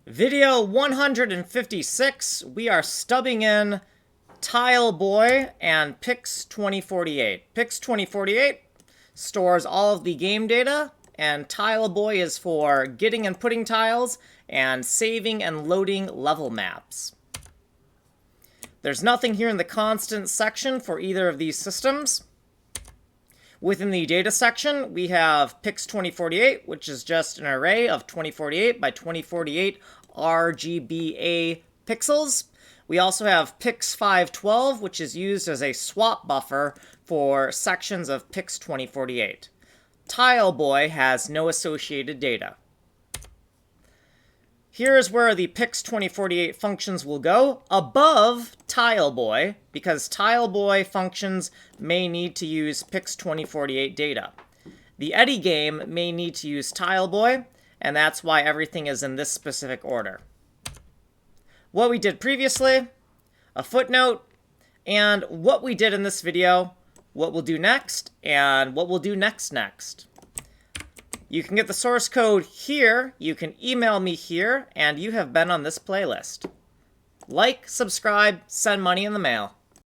Video 156, we are stubbing in TileBoi and Pix2048. Pix2048 stores all of the game data, and TileBoi is for getting and putting tiles and saving and loading level maps. There's nothing here in the constant section for either of these systems. Within the data section, we have Pix2048, which is just an array of 2048 by 2048 RGBA pixels. We also have Pix512, which is used as a swap buffer for sections of Pix2048. TileBoi has no associated data. Here's where the Pix2048 functions will go, above TileBoi, because TileBoi functions may need to use Pix2048 data. The Eddy game may need to use TileBoi, and that's why everything is in this specific order. What we did previously, a footnote, and what we did in this video, what we'll do next, and what we'll do next. You can get the source code here, you can email me here, and you have been on this playlist. Like, subscribe, send money in the mail.